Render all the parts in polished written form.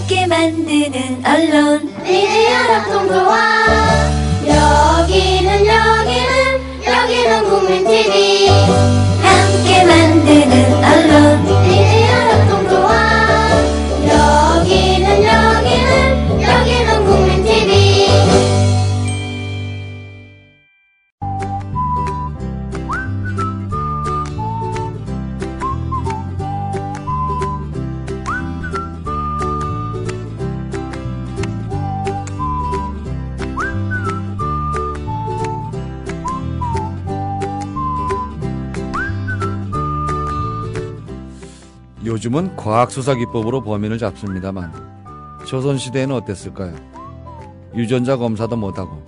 함께 만드는 언론 미디어 협동조합. 여기는 국민TV. 함께 만드는 언론 미디어 협동조합. 여기는 국민TV. 요즘은 과학수사기법으로 범인을 잡습니다만 조선시대에는 어땠을까요? 유전자 검사도 못하고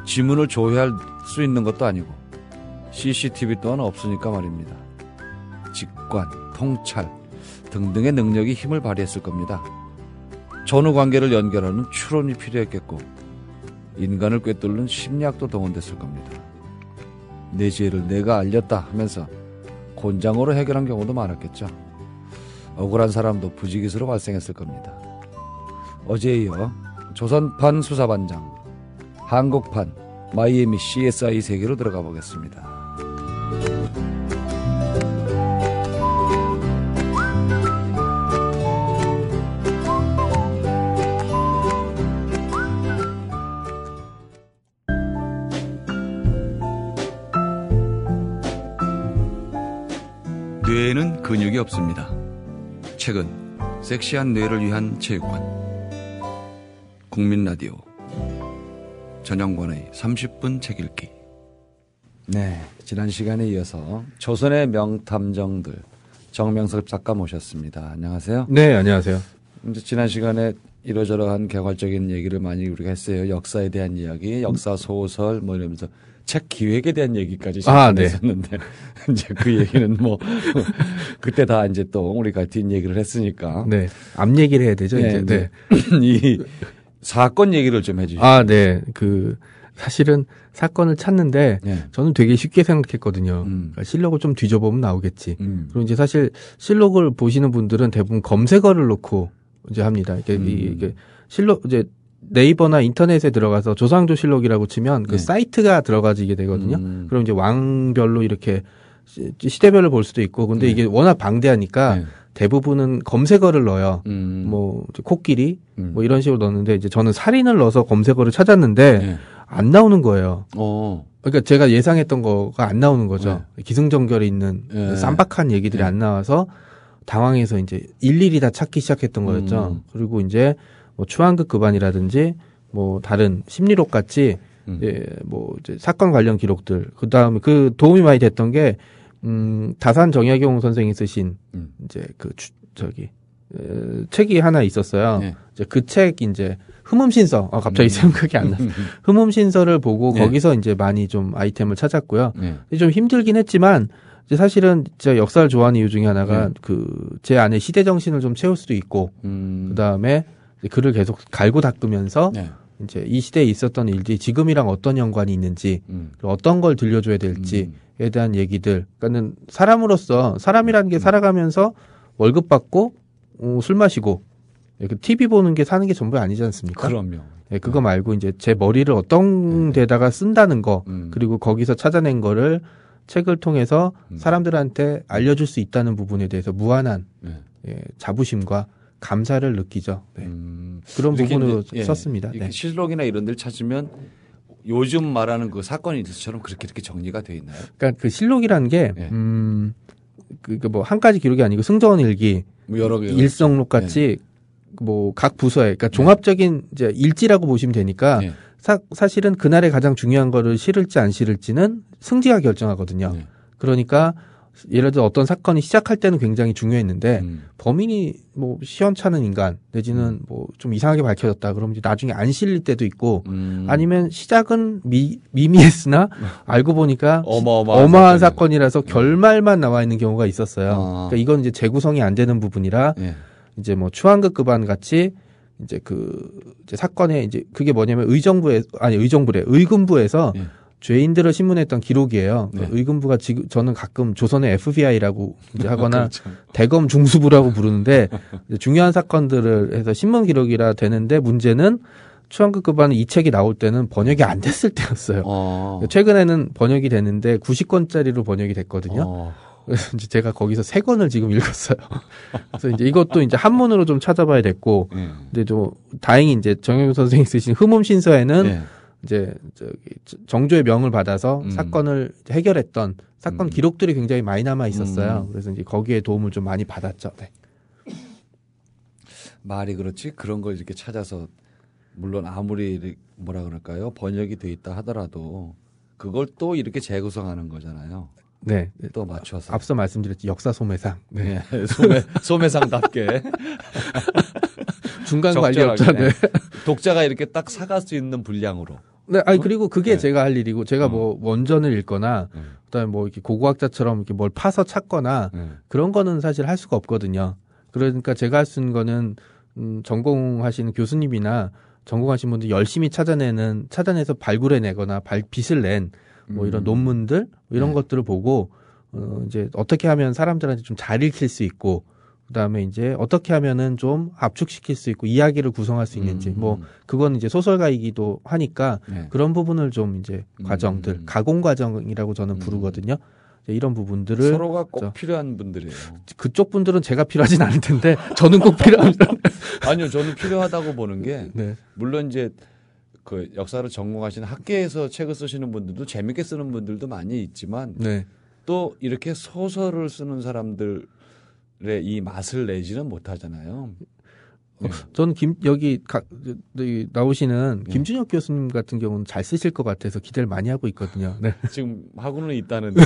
지문을 조회할 수 있는 것도 아니고 CCTV 또한 없으니까 말입니다. 직관, 통찰 등등의 능력이 힘을 발휘했을 겁니다. 전후관계를 연결하는 추론이 필요했겠고 인간을 꿰뚫는 심리학도 동원됐을 겁니다. 내 죄를 내가 알렸다 하면서 곤장으로 해결한 경우도 많았겠죠. 억울한 사람도 부지기수로 발생했을 겁니다. 어제에 이어 조선판 수사반장, 한국판 마이애미 CSI 세계로 들어가 보겠습니다. 뇌에는 근육이 없습니다. 최근 섹시한 뇌를 위한 체육관 국민라디오 전영관의 30분 책 읽기. 네, 지난 시간에 이어서 조선의 명탐정들 정명섭 작가 모셨습니다. 안녕하세요. 네, 안녕하세요. 이제 지난 시간에 이러저러한 개괄적인 얘기를 많이 우리가 했어요. 역사에 대한 이야기, 역사 소설 뭐 이러면서 책 기획에 대한 얘기까지 했었는데 이제 그 얘기는 뭐 그때 다 이제 또 우리가 뒷 얘기를 했으니까 네, 앞 얘기를 해야 되죠. 네, 이제 네. 이 사건 얘기를 좀 해주시죠. 네, 그 사실은 사건을 찾는데 네. 저는 되게 쉽게 생각했거든요. 그러니까 실록을 좀 뒤져보면 나오겠지. 그리고 이제 사실 실록을 보시는 분들은 대부분 검색어를 놓고 이제 합니다. 이게 실록 이제 네이버나 인터넷에 들어가서 조상조실록이라고 치면 그 네. 사이트가 들어가지게 되거든요. 그럼 이제 왕별로 이렇게 시대별로 볼 수도 있고, 근데 네. 이게 워낙 방대하니까 네. 대부분은 검색어를 넣어요. 뭐 코끼리 뭐 이런 식으로 넣는데 이제 저는 살인을 넣어서 검색어를 찾았는데 네. 안 나오는 거예요. 그러니까 제가 예상했던 거가 안 나오는 거죠. 네. 기승전결에 있는 네. 쌈박한 얘기들이 네. 안 나와서 당황해서 이제 일일이 다 찾기 시작했던 거였죠. 그리고 이제 뭐 추한극 급안이라든지 뭐 다른 심리록 같이 뭐 이제 사건 관련 기록들, 그 다음에 그 도움이 많이 됐던 게 다산 정약용 선생이 쓰신 이제 책이 하나 있었어요. 네. 이제 그 책 이제 흠음신서, 갑자기 생각이 안 났어. 흠음신서를 보고 네. 거기서 이제 많이 좀 아이템을 찾았고요. 네. 좀 힘들긴 했지만 이제 사실은 제가 역사를 좋아하는 이유 중에 하나가 제 안에 시대 정신을 좀 채울 수도 있고, 그 다음에 글을 계속 갈고 닦으면서 네. 이제 이 시대에 있었던 일들이 지금이랑 어떤 연관이 있는지, 그리고 어떤 걸 들려줘야 될지에 대한 얘기들. 그러니까는 사람이라는 게 살아가면서 월급 받고 술 마시고 TV 보는 게 사는 게 전부 아니지 않습니까? 그럼요. 네, 그거 말고 이제 제 머리를 어떤 데다가 쓴다는 거, 그리고 거기서 찾아낸 거를 책을 통해서 사람들한테 알려줄 수 있다는 부분에 대해서 무한한 자부심과 감사를 느끼죠. 네. 그런 부분으로 이제, 썼습니다. 네. 실록이나 이런 데를 찾으면 요즘 말하는 그 사건 일수처럼 그렇게 정리가 돼 있나요? 그러니까 그 실록이라는 게 뭐 한 가지 기록이 아니고 승정원 일기, 뭐 여러 개 일성록 같이 뭐 각 부서에, 그러니까 종합적인 이제 일지라고 보시면 되니까 사실은 그날에 가장 중요한 거를 실을지 안 실을지는 승지가 결정하거든요. 그러니까 예를 들어 어떤 사건이 시작할 때는 굉장히 중요했는데 범인이 뭐 시원찮은 인간 내지는 뭐 좀 이상하게 밝혀졌다 그러면 이제 나중에 안 실릴 때도 있고 아니면 시작은 미미했으나 알고 보니까 어마어마한 사건이라서 결말만 나와 있는 경우가 있었어요. 그러니까 이건 이제 재구성이 안 되는 부분이라 이제 뭐 추한극 급안 같이 이제 이제 사건에 이제 그게 뭐냐면 의정부에서 죄인들을 신문했던 기록이에요. 네. 의금부가 지금 저는 가끔 조선의 FBI라고 이제 하거나 그렇죠. 대검 중수부라고 부르는데 중요한 사건들을 해서 신문 기록이라 되는데 문제는 추한극급반은 이 책이 나올 때는 번역이 안 됐을 때였어요. 최근에는 번역이 됐는데 90권짜리로 번역이 됐거든요. 그래서 이제 제가 거기서 3권을 지금 읽었어요. 그래서 이제 이것도 이제 한문으로 좀 찾아봐야 됐고, 근데 좀 다행히 이제 정영규 선생이 쓰신 흠음신서에는 이제 정조의 명을 받아서 사건을 해결했던 사건 기록들이 굉장히 많이 남아 있었어요. 그래서 이제 거기에 도움을 좀 많이 받았죠. 네. 말이 그렇지 그런 걸 이렇게 찾아서 물론 아무리 뭐라 그럴까요 번역이 돼 있다 하더라도 그걸 또 이렇게 재구성하는 거잖아요. 네. 또 맞춰서. 앞서 말씀드렸지 역사 소매상. 네. 소매상답게. 중간 관리업자. 네. 독자가 이렇게 딱 사갈 수 있는 분량으로. 네. 아니 그리고 그게 제가 할 일이고 제가 뭐 원전을 읽거나 그다음에 뭐 이렇게 고고학자처럼 이렇게 뭘 파서 찾거나 그런 거는 사실 할 수가 없거든요. 그러니까 제가 할 수 있는 거는 전공하시는 교수님이나 전공하신 분들 열심히 찾아내서 발굴해내거나 빛을 낸 뭐 이런 논문들 이런 것들을 보고 이제 어떻게 하면 사람들한테 좀 잘 읽힐 수 있고 그다음에 이제 어떻게 하면은 좀 압축시킬 수 있고 이야기를 구성할 수 있는지 뭐 그건 이제 소설가이기도 하니까 그런 부분을 좀 이제 과정들 가공 과정이라고 저는 부르거든요. 이런 부분들을 서로가 꼭 필요한 분들이에요. 그쪽 분들은 제가 필요하진 않을 텐데 저는 꼭 필요합니다. 아니요, 저는 필요하다고 보는 게 네. 물론 이제 그 역사를 전공하시는 학계에서 책을 쓰시는 분들도 재밌게 쓰는 분들도 많이 있지만 네. 또 이렇게 소설을 쓰는 사람들의 이 맛을 내지는 못하잖아요. 네. 저는 여기 나오시는 김준혁 교수님 같은 경우는 잘 쓰실 것 같아서 기대를 많이 하고 있거든요. 네. 지금 하고는 있다는데.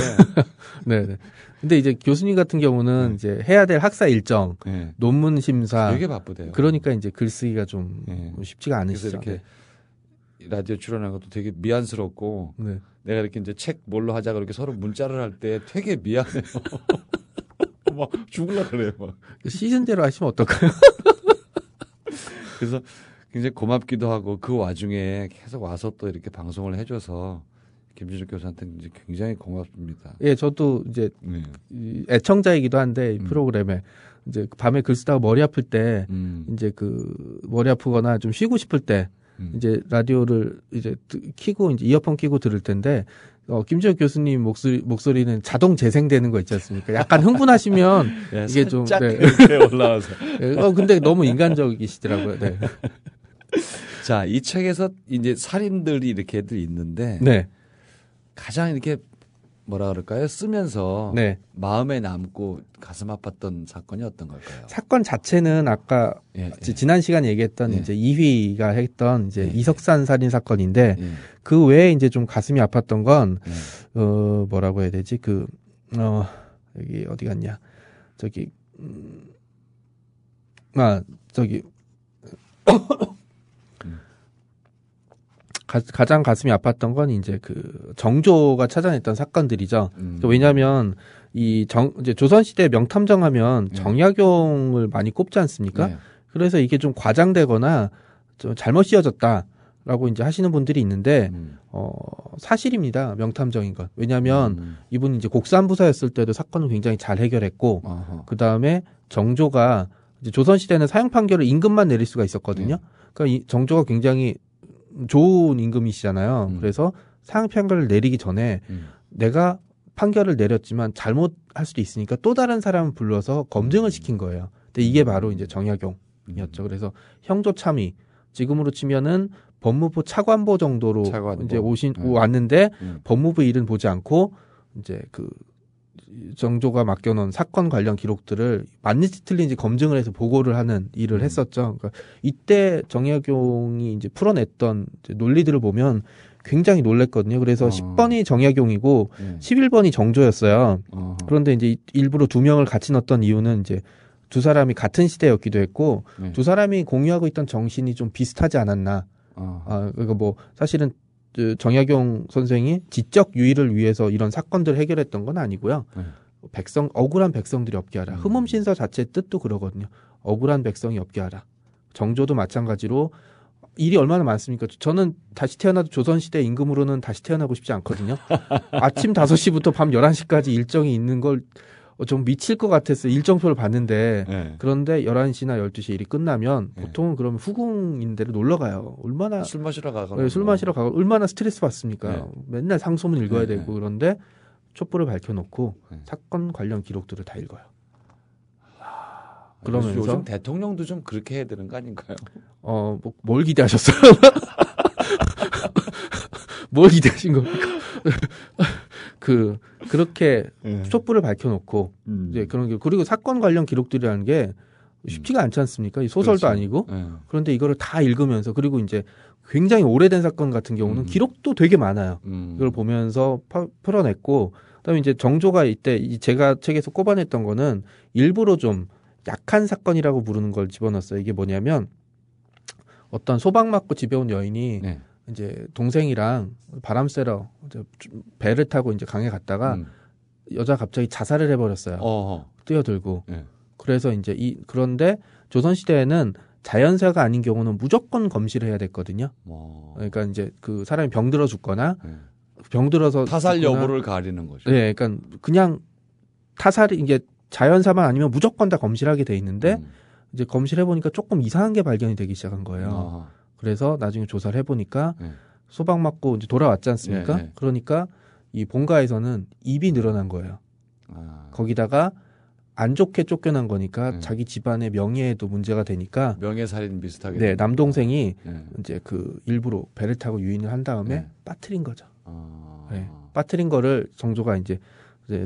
네. 근데 이제 교수님 같은 경우는 이제 해야 될 학사 일정, 논문 심사 되게 바쁘대요. 그러니까 이제 글쓰기가 좀 쉽지가 않으시죠. 그래서 이렇게 라디오 출연한 것도 되게 미안스럽고 내가 이렇게 이제 책 뭘로 하자 그렇게 서로 문자를 할 때 되게 미안해요. 막 죽을라 그래요. 막. 시즌대로 하시면 어떨까요? 그래서 굉장히 고맙기도 하고 그 와중에 계속 와서 또 이렇게 방송을 해줘서 김준혁 교수한테 이제 굉장히 고맙습니다. 예, 저도 이제 애청자이기도 한데 이 프로그램에 이제 밤에 글 쓰다가 머리 아플 때 이제 그 머리 아프거나 좀 쉬고 싶을 때 이제 라디오를 이제 키고 이제 이어폰 끼고 들을 텐데 김준혁 교수님 목소리는 자동 재생되는 거 있지 않습니까? 약간 흥분하시면 이게 좀 올라와서. 근데 너무 인간적이시더라고요. 네. 자, 이 책에서 이제 살인들이 이렇게들 있는데 가장 이렇게 뭐라 그럴까요? 쓰면서 마음에 남고 가슴 아팠던 사건이 어떤 걸까요? 사건 자체는 아까 지난 시간에 얘기했던 이제 이휘가 했던 이제 이석산 살인 사건인데 그 외에 이제 좀 가슴이 아팠던 건 뭐라고 해야 되지? 여기 어디 갔냐? 가장 가슴이 아팠던 건 이제 그 정조가 찾아냈던 사건들이죠. 왜냐하면 이제 조선시대 명탐정하면 정약용을 많이 꼽지 않습니까? 그래서 이게 좀 과장되거나 좀 잘못 씌워졌다라고 이제 하시는 분들이 있는데 사실입니다. 명탐정인 건. 왜냐하면 이분이 이제 곡산부사였을 때도 사건을 굉장히 잘 해결했고 그 다음에 정조가 이제 조선시대는 사형 판결을 임금만 내릴 수가 있었거든요. 그러니까 이 정조가 굉장히 좋은 임금이시잖아요. 그래서 사형 판결을 내리기 전에 내가 판결을 내렸지만 잘못할 수도 있으니까 또 다른 사람을 불러서 검증을 시킨 거예요. 근데 이게 바로 이제 정약용이었죠. 그래서 형조 참의 지금으로 치면은 법무부 차관보 정도로 이제 왔는데 법무부 일은 보지 않고 이제 그 정조가 맡겨놓은 사건 관련 기록들을 맞는지 틀린지 검증을 해서 보고를 하는 일을 했었죠. 그러니까 이때 정약용이 이제 풀어냈던 이제 논리들을 보면 굉장히 놀랬거든요. 그래서 10번이 정약용이고 11번이 정조였어요. 그런데 이제 일부러 2명을 같이 넣었던 이유는 이제 두 사람이 같은 시대였기도 했고 두 사람이 공유하고 있던 정신이 좀 비슷하지 않았나. 그러니까 뭐 사실은 정약용 선생이 지적 유의를 위해서 이런 사건들을 해결했던 건 아니고요. 억울한 백성들이 없게 하라. 흠음신서 자체의 뜻도 그러거든요. 억울한 백성이 없게 하라. 정조도 마찬가지로 일이 얼마나 많습니까? 저는 다시 태어나도 조선시대 임금으로는 다시 태어나고 싶지 않거든요. 아침 5시부터 밤 11시까지 일정이 있는 걸 좀 미칠 것 같았어요. 일정표를 봤는데. 네. 그런데 11시나 12시에 일이 끝나면 보통은 그러면 후궁인 데로 놀러 가요. 얼마나. 술 마시러 가고. 네, 술 마시러 가고 얼마나 스트레스 받습니까? 네. 맨날 상소문 읽어야 네, 되고 그런데 촛불을 밝혀놓고 사건 관련 기록들을 다 읽어요. 그러면서 요즘 대통령도 좀 그렇게 해야 되는 거 아닌가요? 뭘 기대하셨어요? 뭘 기대하신 겁니까? 그렇게 촛불을 밝혀놓고 이제 그런 게 그리고 사건 관련 기록들이라는 게 쉽지가 않지 않습니까? 이 소설도 그렇죠. 아니고 그런데 이거를 다 읽으면서 그리고 이제 굉장히 오래된 사건 같은 경우는 기록도 되게 많아요. 이걸 보면서 풀어냈고 그다음에 이제 정조가 이때 제가 책에서 꼽아냈던 거는 일부러 좀 약한 사건이라고 부르는 걸 집어넣었어요. 이게 뭐냐면 어떤 소방 맞고 집에 온 여인이 이제 동생이랑 바람 쐬러 이제 배를 타고 이제 강에 갔다가 여자 갑자기 자살을 해버렸어요. 뛰어들고. 그래서 이제 그런데 조선 시대에는 자연사가 아닌 경우는 무조건 검시를 해야 됐거든요. 그러니까 이제 그 사람이 병들어 죽거나 병들어서 타살 죽거나, 여부를 가리는 거죠. 네, 그러니까 그냥 타살이 이게 자연사만 아니면 무조건 다 검시를 하게 돼 있는데 이제 검시를 해보니까 조금 이상한 게 발견이 되기 시작한 거예요. 그래서 나중에 조사를 해보니까 소방 맞고 이제 돌아왔지 않습니까? 그러니까 이 본가에서는 입이 늘어난 거예요. 거기다가 안 좋게 쫓겨난 거니까 자기 집안의 명예에도 문제가 되니까 명예살인 비슷하게. 네, 남동생이 이제 그 일부러 배를 타고 유인을 한 다음에 빠뜨린 거죠. 네, 빠뜨린 거를 정조가 이제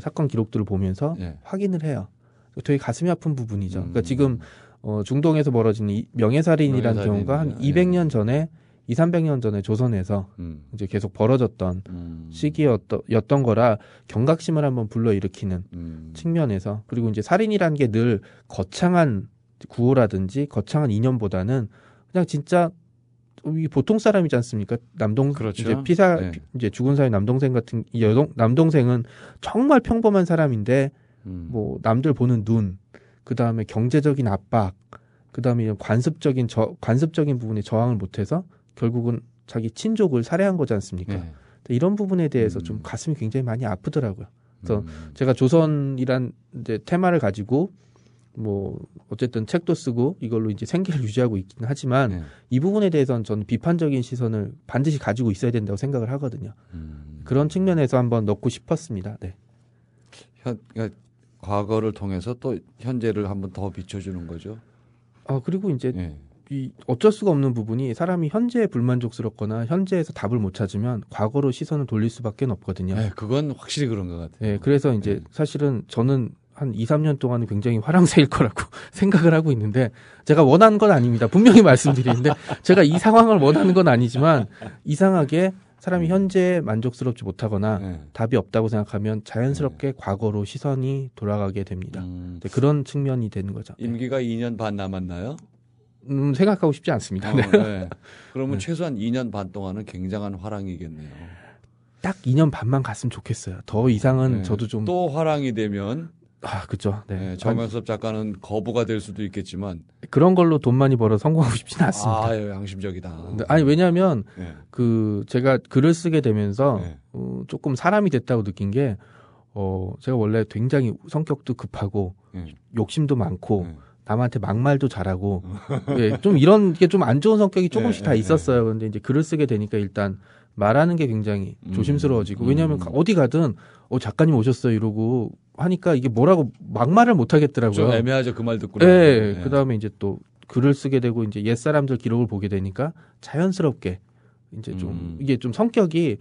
사건 기록들을 보면서 확인을 해요. 되게 가슴이 아픈 부분이죠. 그러니까 지금 중동에서 벌어진 명예살인이라는 경우가 한 200년 전에 200~300년 전에 조선에서 이제 계속 벌어졌던 시기였던 거라 경각심을 한번 불러일으키는 측면에서 그리고 이제 살인이라는 게 늘 거창한 구호라든지 거창한 이념보다는 그냥 진짜 보통 사람이지 않습니까? 그렇죠. 이제 이제 죽은 사람의 남동생 같은 남동생은 정말 평범한 사람인데 뭐 남들 보는 눈, 그 다음에 경제적인 압박, 그 다음에 이런 관습적인 부분에 저항을 못해서 결국은 자기 친족을 살해한 거지 않습니까? 이런 부분에 대해서 좀 가슴이 굉장히 많이 아프더라고요. 그래서 제가 조선이란 이제 테마를 가지고 뭐 어쨌든 책도 쓰고 이걸로 이제 생계를 유지하고 있긴 하지만 이 부분에 대해서는 저는 비판적인 시선을 반드시 가지고 있어야 된다고 생각을 하거든요. 그런 측면에서 한번 넣고 싶었습니다. 네. 그러니까 과거를 통해서 또 현재를 한번 더 비춰주는 거죠. 그리고 이제 이 어쩔 수가 없는 부분이 사람이 현재에 불만족스럽거나 현재에서 답을 못 찾으면 과거로 시선을 돌릴 수밖에 없거든요. 그건 확실히 그런 것 같아요. 네, 그래서 이제 사실은 저는 한 2~3년 동안은 굉장히 화랑새일 거라고 생각을 하고 있는데 제가 원하는 건 아닙니다. 분명히 말씀드리는데 제가 이 상황을 원하는 건 아니지만 이상하게 사람이 현재에 만족스럽지 못하거나 답이 없다고 생각하면 자연스럽게 과거로 시선이 돌아가게 됩니다. 그런 측면이 되는 거죠. 임기가 2년 반 남았나요? 생각하고 싶지 않습니다. 그러면 최소한 2년 반 동안은 굉장한 화랑이겠네요. 딱 2년 반만 갔으면 좋겠어요. 더 이상은 저도 좀 또 화랑이 되면 그렇죠. 정명섭 작가는 거부가 될 수도 있겠지만 그런 걸로 돈 많이 벌어 성공하고 싶지는 않습니다. 양심적이다. 아니 왜냐하면 제가 글을 쓰게 되면서 조금 사람이 됐다고 느낀 게 제가 원래 굉장히 성격도 급하고 욕심도 많고 남한테 막말도 잘하고 좀 이런 게 좀 안 좋은 성격이 조금씩 다 있었어요. 그런데 이제 글을 쓰게 되니까 일단 말하는 게 굉장히 조심스러워지고 왜냐하면 어디 가든 작가님 오셨어요 이러고 하니까 이게 뭐라고 막말을 못 하겠더라고요. 좀 애매하죠. 그 말 듣고. 그다음에 이제 또 글을 쓰게 되고 이제 옛사람들 기록을 보게 되니까 자연스럽게 이제 좀 이게 좀 성격이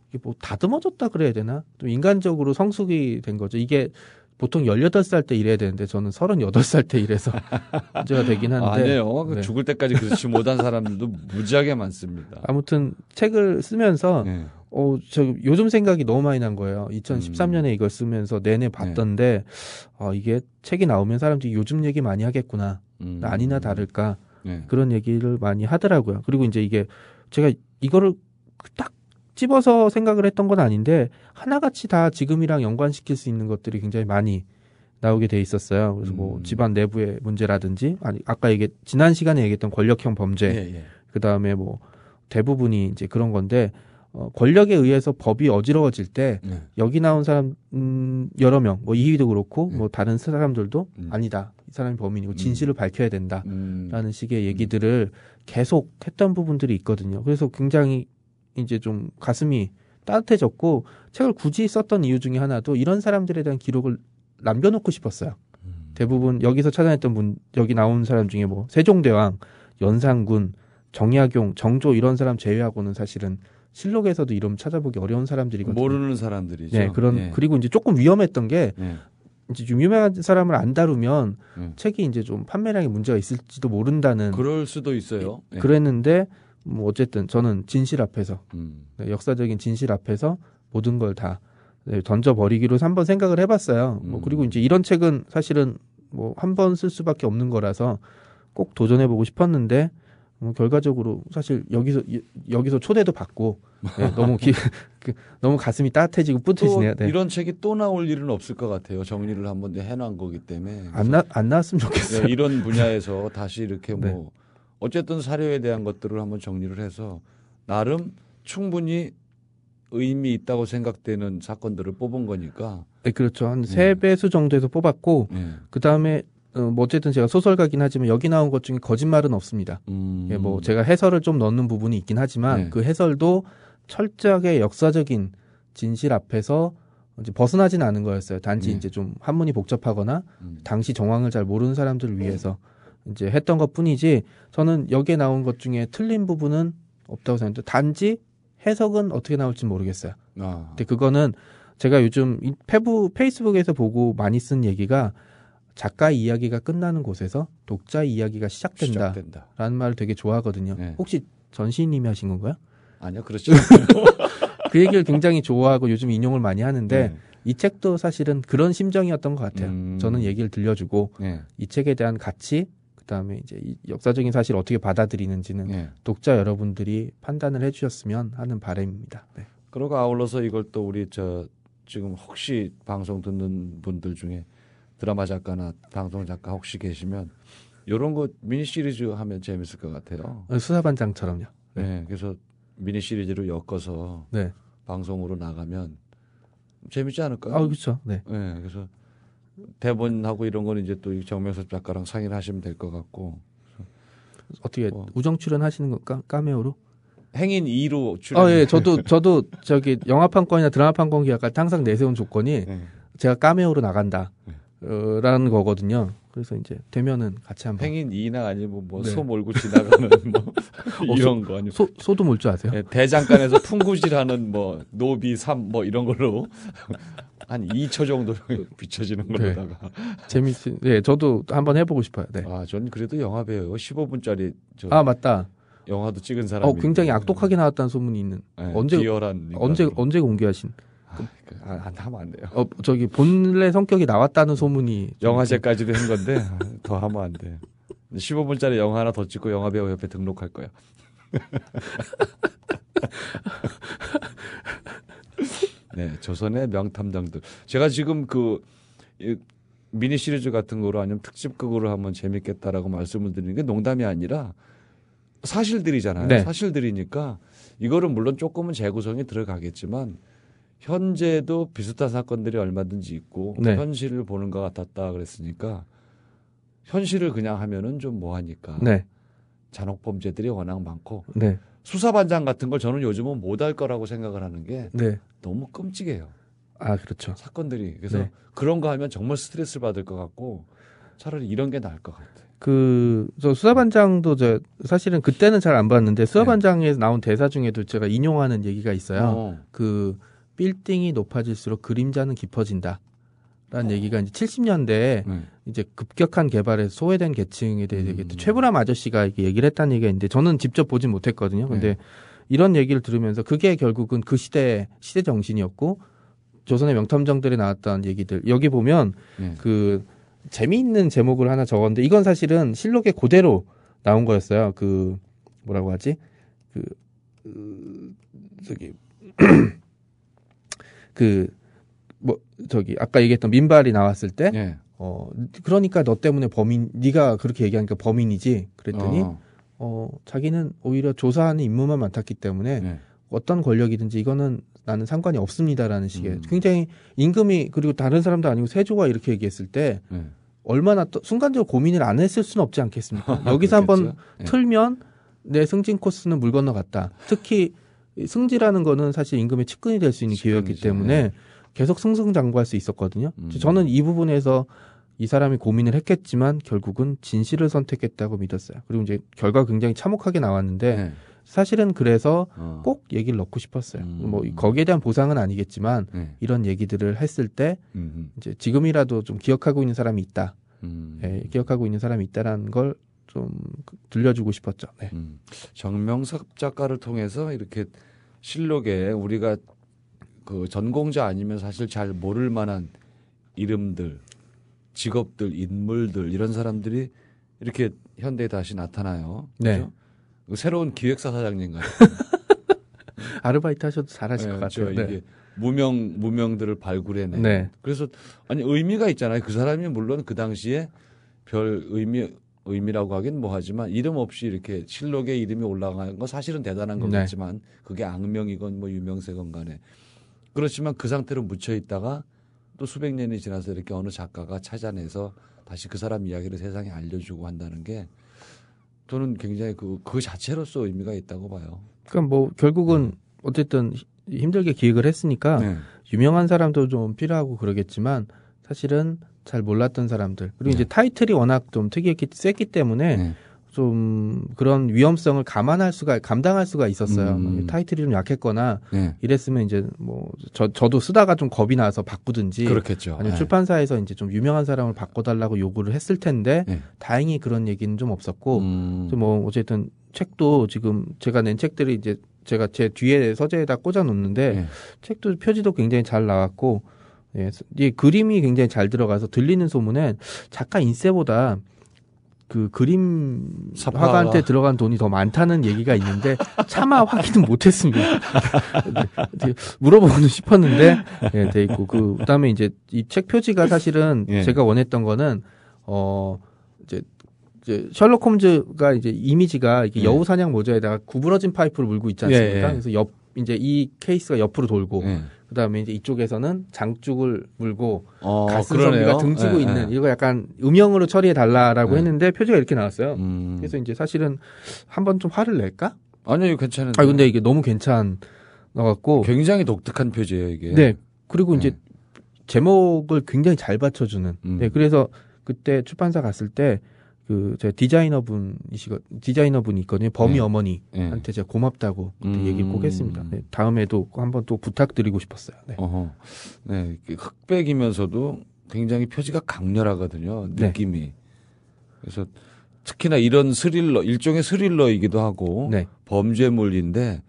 이게 뭐 다듬어졌다 그래야 되나? 좀 인간적으로 성숙이 된 거죠. 이게 보통 18살 때 일해야 되는데 저는 38살 때 일해서 문제가 되긴 한데. 아니에요. 죽을 때까지 그렇지 못한 사람들도 무지하게 많습니다. 아무튼 책을 쓰면서 저 요즘 생각이 너무 많이 난 거예요. 2013년에 이걸 쓰면서 내내 봤던데 이게 책이 나오면 사람들이 요즘 얘기 많이 하겠구나. 아니나 다를까 그런 얘기를 많이 하더라고요. 그리고 이제 이게 제가 이거를 딱 집어서 생각을 했던 건 아닌데 하나같이 다 지금이랑 연관시킬 수 있는 것들이 굉장히 많이 나오게 돼 있었어요. 그래서 뭐 집안 내부의 문제라든지 아까 지난 시간에 얘기했던 권력형 범죄 그 다음에 뭐 대부분이 이제 그런 건데 권력에 의해서 법이 어지러워질 때 여기 나온 사람 여러 명, 뭐 이희도 그렇고 뭐 다른 사람들도 아니다. 이 사람이 범인이고 진실을 밝혀야 된다라는 식의 얘기들을 계속 했던 부분들이 있거든요. 그래서 굉장히 이제 좀 가슴이 따뜻해졌고 책을 굳이 썼던 이유 중에 하나도 이런 사람들에 대한 기록을 남겨놓고 싶었어요. 대부분 여기서 찾아냈던 분, 여기 나온 사람 중에 뭐 세종대왕, 연산군, 정약용, 정조 이런 사람 제외하고는 사실은 실록에서도 이름 찾아보기 어려운 사람들이거든요. 모르는 사람들이죠. 네, 그리고 이제 조금 위험했던 게 이제 좀 유명한 사람을 안 다루면 책이 이제 좀 판매량에 문제가 있을지도 모른다는. 그럴 수도 있어요. 그랬는데 뭐 어쨌든 저는 진실 앞에서 역사적인 진실 앞에서 모든 걸 다 던져버리기로 한번 생각을 해봤어요. 뭐 그리고 이제 이런 책은 사실은 뭐 한 번 쓸 수밖에 없는 거라서 꼭 도전해보고 싶었는데 결과적으로 사실 여기서 초대도 받고 너무 가슴이 따뜻해지고 뿌듯해지네요. 네. 이런 책이 또 나올 일은 없을 것 같아요. 정리를 한번 해놓은 거기 때문에 안 나왔으면 좋겠어요. 네, 이런 분야에서 다시 이렇게 뭐 어쨌든 사료에 대한 것들을 한번 정리를 해서 나름 충분히 의미 있다고 생각되는 사건들을 뽑은 거니까. 네, 그렇죠. 한 3배수 정도에서 뽑았고 그 다음에 뭐 어쨌든 제가 소설가긴 하지만 여기 나온 것 중에 거짓말은 없습니다. 예, 뭐 제가 해설을 좀 넣는 부분이 있긴 하지만 그 해설도 철저하게 역사적인 진실 앞에서 이제 벗어나지는 않은 거였어요. 단지 이제 좀 한문이 복잡하거나 당시 정황을 잘 모르는 사람들을 위해서 이제 했던 것뿐이지 저는 여기에 나온 것 중에 틀린 부분은 없다고 생각해요. 단지 해석은 어떻게 나올지 모르겠어요. 근데 그거는 제가 요즘 페이스북에서 보고 많이 쓴 얘기가 작가 이야기가 끝나는 곳에서 독자 이야기가 시작된다라는 말을 되게 좋아하거든요. 네. 혹시 전시인님이 하신 건가요? 아니요, 그렇죠. 그 얘기를 굉장히 좋아하고 요즘 인용을 많이 하는데 이 책도 사실은 그런 심정이었던 것 같아요. 저는 얘기를 들려주고 이 책에 대한 가치, 그다음에 이제 이 역사적인 사실을 어떻게 받아들이는지는 독자 여러분들이 판단을 해주셨으면 하는 바람입니다. 네. 그러고 아울러서 이걸 또 우리 지금 혹시 방송 듣는 분들 중에 드라마 작가나 방송 작가 혹시 계시면 이런 거 미니 시리즈 하면 재밌을 것 같아요. 수사반장처럼요. 네, 그래서 미니 시리즈로 엮어서 방송으로 나가면 재밌지 않을까요? 그렇죠. 네. 네, 그래서 대본하고 이런 건 이제 또 정명섭 작가랑 상의를 하시면 될 것 같고. 어떻게 우정 출연하시는 건가? 카메오로? 행인 2로 출연. 예, 저도 저기 영화판권이나 드라마판권 계약할 때 항상 내세운 조건이 제가 카메오로 나간다. 라는 거거든요. 그래서 이제 되면은 같이 한번. 행인 2나 아니면 뭐 소 몰고 지나가는 뭐 이런 거 아니면 소도 몰 줄 아세요? 네, 대장간에서 풍구질하는 뭐 노비 3 뭐 이런 걸로 한 2초 정도 비춰지는 걸로다가 재밌지. 네, 저도 한번 해보고 싶어요. 네. 전 그래도 영화 배우요. 15분짜리 맞다. 영화도 찍은 사람이. 굉장히 악독하게 나왔다는 소문이 있는. 네, 언제 공개하신? 안 하면 안 돼요. 저기 본래 성격이 나왔다는 소문이. 영화제까지도 한 건데 더 하면 안 돼. 15분짜리 영화 하나 더 찍고 영화배우 협회 등록할 거야. 네, 조선의 명탐정들. 제가 지금 미니 시리즈 같은 거로 아니면 특집극으로 하면 재밌겠다라고 말씀을 드리는 게 농담이 아니라 사실들이잖아요. 네. 사실들이니까 이거는 물론 조금은 재구성이 들어가겠지만 현재도 비슷한 사건들이 얼마든지 있고 현실을 보는 것 같았다 그랬으니까 현실을 그냥 하면은 좀 뭐하니까 잔혹 범죄들이 워낙 많고 수사반장 같은 걸 저는 요즘은 못할 거라고 생각을 하는 게 너무 끔찍해요. 그렇죠. 사건들이. 그래서 그런 거 하면 정말 스트레스를 받을 것 같고 차라리 이런 게 나을 것 같아요. 저 수사반장도 사실은 그때는 잘 안 봤는데 수사반장에서 나온 대사 중에도 제가 인용하는 얘기가 있어요. 빌딩이 높아질수록 그림자는 깊어진다. 라는 얘기가 이제 70년대에 이제 급격한 개발에서 소외된 계층에 대해 최불암 아저씨가 얘기를 했다는 얘기가 있는데 저는 직접 보진 못했거든요. 근데 이런 얘기를 들으면서 그게 결국은 그 시대 정신이었고 조선의 명탐정들이 나왔던 얘기들. 여기 보면 재미있는 제목을 하나 적었는데 이건 사실은 실록에 그대로 나온 거였어요. 뭐라고 하지? 아까 얘기했던 민발이 나왔을 때, 그러니까 너 때문에 네가 그렇게 얘기하니까 범인이지. 그랬더니, 자기는 오히려 조사하는 임무만 맡았기 때문에 네. 어떤 권력이든지 이거는 나는 상관이 없습니다라는 식의 굉장히 임금이 그리고 다른 사람도 아니고 세조가 이렇게 얘기했을 때 얼마나 또 순간적으로 고민을 안 했을 수는 없지 않겠습니까? 여기서 한번 틀면 내 승진 코스는 물 건너갔다. 특히 승지라는 거는 사실 임금의 측근이 될 수 있는 기회였기 때문에 계속 승승장구할 수 있었거든요. 저는 이 부분에서 이 사람이 고민을 했겠지만 결국은 진실을 선택했다고 믿었어요. 그리고 이제 결과가 굉장히 참혹하게 나왔는데 사실은 그래서 꼭 얘기를 넣고 싶었어요. 뭐 거기에 대한 보상은 아니겠지만 이런 얘기들을 했을 때 이제 지금이라도 좀 기억하고 있는 사람이 있다. 기억하고 있는 사람이 있다라는 걸 좀 들려주고 싶었죠. 네. 정명섭 작가를 통해서 이렇게 실록에 우리가 그 전공자 아니면 사실 잘 모를 만한 이름들, 직업들, 인물들 이런 사람들이 이렇게 현대에 다시 나타나요. 네. 그렇죠? 새로운 기획사 사장님 같아요. 아르바이트 하셔도 잘하실 것 같아요. 이게 네. 무명들을 발굴해내. 네. 그래서 아니 의미가 있잖아요. 그 사람이 물론 그 당시에 별 의미라고 하긴 뭐하지만 이름 없이 이렇게 실록에 이름이 올라가는 건 사실은 대단한 거겠지만 그게 악명이건 뭐 유명세건 간에 그렇지만 그 상태로 묻혀 있다가 또 수백 년이 지나서 이렇게 어느 작가가 찾아내서 다시 그 사람 이야기를 세상에 알려주고 한다는 게 저는 굉장히 그 자체로서 의미가 있다고 봐요. 그러니까 뭐 결국은 어쨌든 힘들게 기획을 했으니까 유명한 사람도 좀 필요하고 그러겠지만 사실은 잘 몰랐던 사람들 그리고 이제 타이틀이 워낙 좀 셌기 때문에 좀 그런 위험성을 감당할 수가 있었어요. 타이틀이 좀 약했거나 이랬으면 이제 뭐 저도 쓰다가 좀 겁이 나서 바꾸든지 그렇겠죠. 아니면 출판사에서 이제 좀 유명한 사람을 바꿔달라고 요구를 했을 텐데 다행히 그런 얘기는 좀 없었고 뭐 어쨌든 책도 지금 제가 낸 책들이 이제 제가 제 뒤에 서재에다 꽂아 놓는데 책도 표지도 굉장히 잘 나왔고 이 그림이 굉장히 잘 들어가서 들리는 소문은 작가 인세보다 그 그림 화가한테 들어간 돈이 더 많다는 얘기가 있는데 차마 확인은 못했습니다. 물어보고는 싶었는데 돼 있고 그다음에 이제 이 책 표지가 사실은 제가 원했던 거는 이제 셜록 홈즈가 이제 이미지가 이렇게 여우 사냥 모자에다가 구부러진 파이프를 물고 있지 않습니까? 그래서 이제 이 케이스가 옆으로 돌고 그다음에 이제 이쪽에서는 장죽을 물고 가슴선비가 등지고 있는 이거 약간 음영으로 처리해 달라라고 했는데 표지가 이렇게 나왔어요. 그래서 이제 사실은 한번 좀 화를 낼까? 아니요, 괜찮은데. 근데 이게 너무 괜찮아갖고 굉장히 독특한 표지예요, 이게. 네. 그리고 이제 제목을 굉장히 잘 받쳐주는. 네. 그래서 그때 출판사 갔을 때 제 디자이너분이 있거든요. 범이 어머니한테 제가 고맙다고 얘기를 꼭 했습니다. 네, 다음에도 한번 또 부탁드리고 싶었어요. 네. 네, 흑백이면서도 굉장히 표지가 강렬하거든요. 느낌이. 그래서 특히나 이런 일종의 스릴러이기도 하고 범죄물인데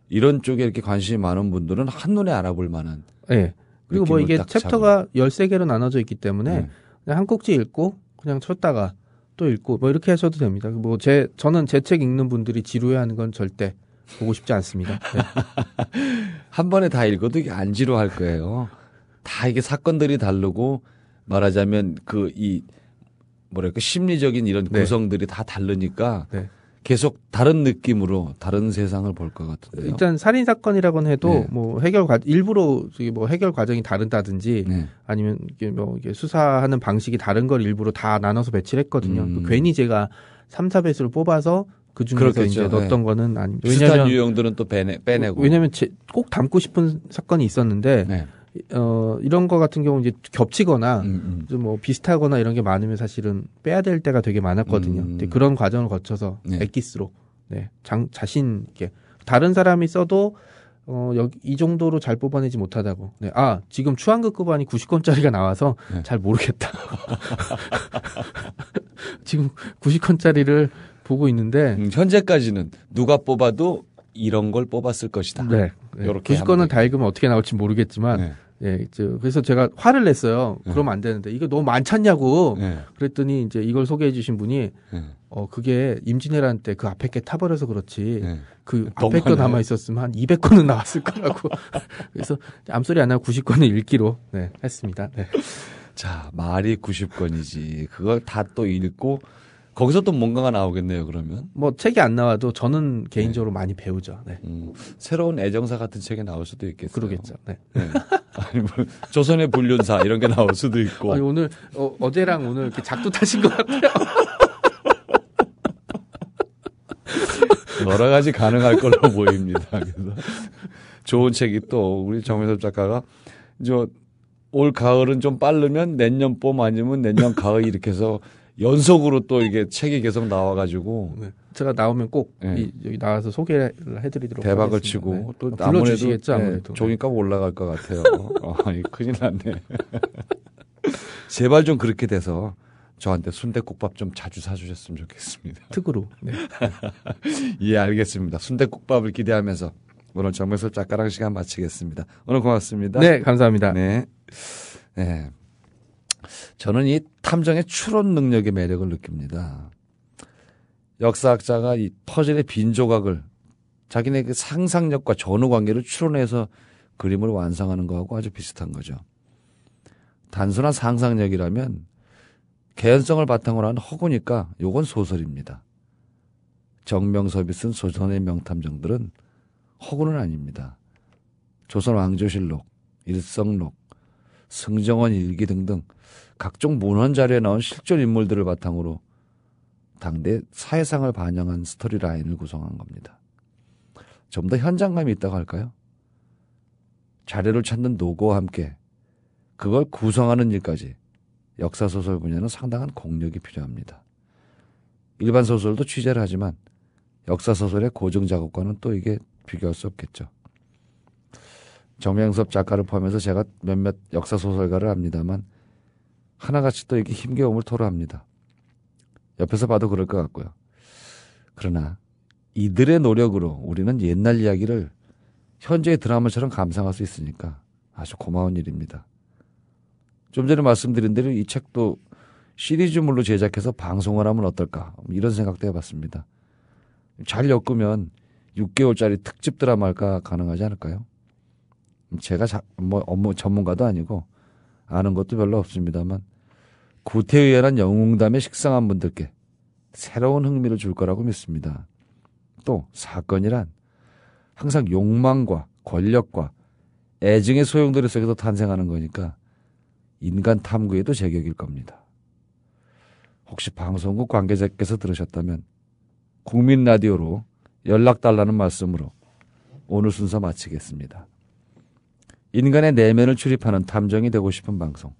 이런 쪽에 이렇게 관심이 많은 분들은 한눈에 알아볼 만한. 네. 그리고 뭐 이게 챕터가 13개로 나눠져 있기 때문에 그냥 한 꼭지 읽고 그냥 쳤다가 또 읽고 뭐 이렇게 하셔도 됩니다. 뭐 저는 제 책 읽는 분들이 지루해하는 건 절대 보고 싶지 않습니다. 네. 한 번에 다 읽어도 이게 안 지루할 거예요. 다 이게 사건들이 다르고 말하자면 뭐랄까 심리적인 이런 구성들이 다 다르니까 계속 다른 느낌으로 다른 세상을 볼 것 같은데요. 일단 살인 사건이라고는 해도 뭐 일부러 뭐 해결 과정이 다르다든지 아니면 이게 수사하는 방식이 다른 걸 일부러 다 나눠서 배치를 했거든요. 괜히 제가 3, 4배수를 뽑아서 그 중에서 그렇겠죠. 이제 넣었던 거는 아닙니다. 비슷한 유형들은 또 빼내고. 왜냐하면 꼭 담고 싶은 사건이 있었는데 이런 거 같은 경우 이제 겹치거나 좀 뭐 비슷하거나 이런 게 많으면 사실은 빼야 될 때가 되게 많았거든요. 근데 그런 과정을 거쳐서 엑기스로 자신 있게 다른 사람이 써도 이 정도로 잘 뽑아내지 못하다고. 지금 추한극급안이 90권짜리가 나와서 잘 모르겠다. 지금 90권짜리를 보고 있는데 현재까지는 누가 뽑아도 이런 걸 뽑았을 것이다. 네. 90권은 다 읽으면 어떻게 나올지 모르겠지만 그래서 제가 화를 냈어요. 그러면 안 되는데 이거 너무 많잖냐고. 그랬더니 이제 이걸 소개해 주신 분이 그게 임진왜란 때 그 앞에 게 타버려서 그렇지 그 앞에 거 남아 있었으면 한 200권은 나왔을 거라고. 그래서 암소리 안 하고 90권을 읽기로 했습니다. 네. 자, 말이 90권이지. 그걸 다 또 읽고 거기서 또 뭔가가 나오겠네요, 그러면. 뭐 책이 안 나와도 저는 개인적으로 많이 배우죠. 네. 새로운 애정사 같은 책이 나올 수도 있겠어요. 그러겠죠. 네. 네. 아니, 뭐, 조선의 불륜사 이런 게 나올 수도 있고. 아니, 오늘, 어제랑 오늘 이렇게 작두 타신 것 같아요. 여러 가지 가능할 걸로 보입니다. 그래서 좋은 책이 또 우리 정명섭 작가가 올 가을은 좀 빠르면 내년 봄 아니면 내년 가을 이렇게 해서 연속으로 또 이게 책이 계속 나와가지고 네. 제가 나오면 꼭 여기 나와서 소개를 해드리도록 대박을 하겠습니다. 치고 네. 또 불러주시겠죠 아무래도. 네, 종이값 올라갈 것 같아요. 큰일 났네. 제발 좀 그렇게 돼서 저한테 순댓국밥 좀 자주 사주셨으면 좋겠습니다. 특으로. 네. 예, 알겠습니다. 순댓국밥을 기대하면서 오늘 정명섭 작가랑 시간 마치겠습니다. 오늘 고맙습니다. 네, 감사합니다. 네. 네. 저는 이 탐정의 추론 능력의 매력을 느낍니다. 역사학자가 이 퍼즐의 빈 조각을 자기네 그 상상력과 전후 관계를 추론해서 그림을 완성하는 거하고 아주 비슷한 거죠. 단순한 상상력이라면 개연성을 바탕으로 한 허구니까 요건 소설입니다. 정명섭이 쓴 조선의 명탐정들은 허구는 아닙니다. 조선 왕조실록, 일성록, 승정원 일기 등등 각종 문헌 자료에 나온 실존 인물들을 바탕으로 당대 사회상을 반영한 스토리 라인을 구성한 겁니다. 좀 더 현장감이 있다고 할까요? 자료를 찾는 노고와 함께 그걸 구성하는 일까지 역사소설 분야는 상당한 공력이 필요합니다. 일반 소설도 취재를 하지만 역사소설의 고증 작업과는 또 이게 비교할 수 없겠죠. 정명섭 작가를 포함해서 제가 몇몇 역사소설가를 압니다만 하나같이 또 이렇게 힘겨움을 토로합니다. 옆에서 봐도 그럴 것 같고요. 그러나 이들의 노력으로 우리는 옛날 이야기를 현재의 드라마처럼 감상할 수 있으니까 아주 고마운 일입니다. 좀 전에 말씀드린 대로 이 책도 시리즈물로 제작해서 방송을 하면 어떨까 이런 생각도 해봤습니다. 잘 엮으면 6개월짜리 특집 드라마 할까 가능하지 않을까요? 제가 업무 전문가도 아니고 아는 것도 별로 없습니다만 구태의연한 영웅담에 식상한 분들께 새로운 흥미를 줄 거라고 믿습니다. 또 사건이란 항상 욕망과 권력과 애증의 소용돌이 속에서 탄생하는 거니까 인간 탐구에도 제격일 겁니다. 혹시 방송국 관계자께서 들으셨다면 국민 라디오로 연락달라는 말씀으로 오늘 순서 마치겠습니다. 인간의 내면을 출입하는 탐정이 되고 싶은 방송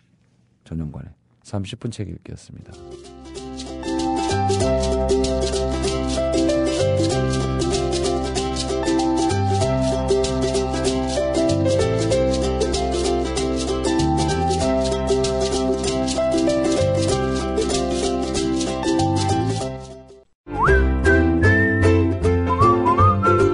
전영관의 30분 책 읽기였습니다.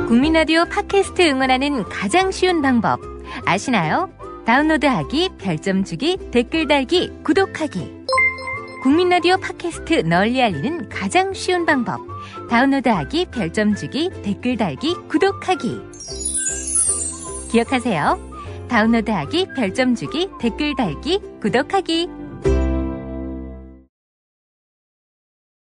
국민라디오 팟캐스트 응원하는 가장 쉬운 방법 아시나요? 다운로드하기, 별점 주기, 댓글 달기, 구독하기. 국민라디오 팟캐스트 널리 알리는 가장 쉬운 방법. 다운로드하기, 별점 주기, 댓글 달기, 구독하기. 기억하세요. 다운로드하기, 별점 주기, 댓글 달기, 구독하기.